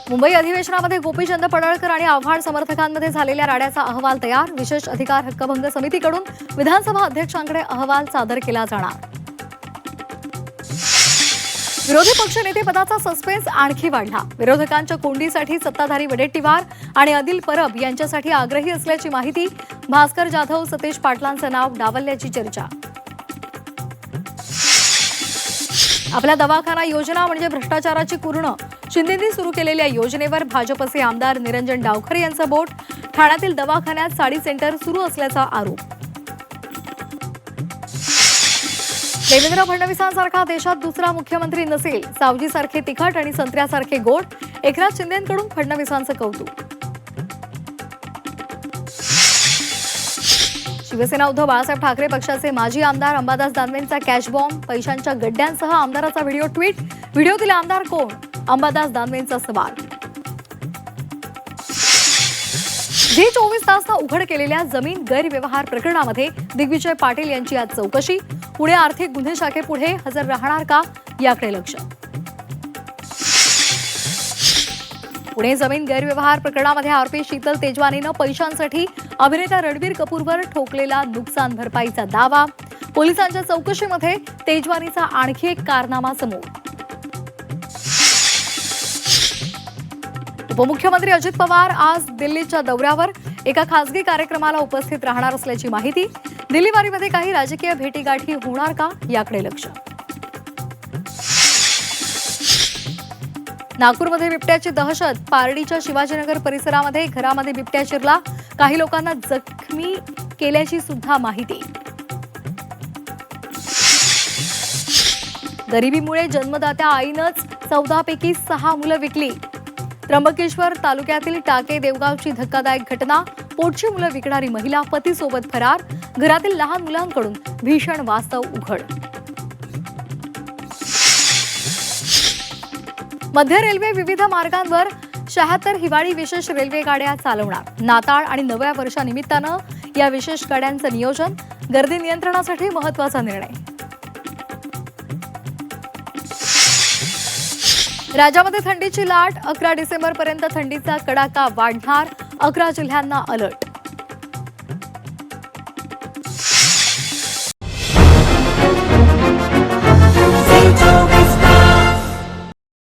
मुंबई अधिवेशनामध्ये गोपीचंद पडळकर आणि आव्हाड समर्थकांमध्ये झालेल्या राड्याचा अहवाल तयार. विशेष अधिकार हक्कभंग समितीकडून विधानसभा अध्यक्षांकडे अहवाल सादर केला जाणार. विरोधी पक्षनेतेपदाचा सस्पेन्स आणखी वाढला. विरोधकांच्या कोंडीसाठी सत्ताधारी वडेट्टीवार आणि आदिल परब यांच्यासाठी आग्रही असल्याची माहिती. भास्कर जाधव, सतीश पाटलांचं नाव डावलल्याची चर्चा. आपल्या दवाखाना योजना म्हणजे भ्रष्टाचाराची पूर्ण. शिंदेंनी सुरू केलेल्या योजनेवर भाजपचे आमदार निरंजन डावखरे यांचं बोट. ठाण्यातील दवाखान्यात साडी सेंटर सुरू असल्याचा आरोप. देवेंद्र फडणवीसांसारखा देशात दुसरा मुख्यमंत्री नसेल. सावजीसारखे तिखट आणि संत्र्यासारखे गोड. एकनाथ शिंदेंकडून फडणवीसांचं कौतुक. शिवसेना उद्धव बाळासाहेब ठाकरे पक्षाचे माजी आमदार अंबादास दानवेंचा कॅश बॉम्ब. पैशांच्या गड्ड्यांसह आमदाराचा व्हिडिओ ट्विट. व्हिडिओतील आमदार कोण? अंबादास दानवेंचा सवाल. झी 24 तासनं उघड केलेल्या जमीन गैरव्यवहार प्रकरणामध्ये दिग्विजय पाटील यांची आज चौकशी. पुणे आर्थिक गुन्हे शाखेपुढे हजर राहणार का, याकडे लक्ष. पुणे जमीन गैरव्यवहार प्रकरणामध्ये आरोपी शीतल तेजवानीनं पैशांसाठी अभिनेता रणबीर कपूरवर ठोकलेला नुकसान भरपाईचा दावा. पोलिसांच्या चौकशीमध्ये तेजवानीचा आणखी एक कारनामा समोर. उपमुख्यमंत्री अजित पवार आज दिल्लीच्या दौऱ्यावर. एका खासगी कार्यक्रमाला उपस्थित राहणार असल्याची माहिती. दिल्लीवारीमध्ये काही राजकीय भेटीगाठी होणार का, याकडे लक्ष. नागपूरमध्ये बिबट्याची दहशत. पारडीच्या शिवाजीनगर परिसरामध्ये घरामध्ये बिबट्या शिरला. काही लोकांना जखमी केल्याची सुद्धा माहिती. गरिबीमुळे जन्मदात्या आईनंच 14 पैकी 6 मुलं विकली. त्र्यंबकेश्वर तालुक्यातील टाके देवगावची धक्कादायक घटना. पोटची मुलं विकणारी महिला पतीसोबत फरार. घरातील लहान मुलांकडून भीषण वास्तव उघड. मध्य रेल्वे विविध मार्गांवर 76 हिवाळी विशेष रेल्वे गाड्या चालवणार. नाताळ आणि नव्या वर्षानिमित्तानं या विशेष गाड्यांचं नियोजन. गर्दी नियंत्रणासाठी महत्त्वाचा निर्णय. राज्यामध्ये थंडीची लाट. 11 डिसेंबरपर्यंत थंडीचा कडाका वाढणार. 11 जिल्ह्यांना अलर्ट.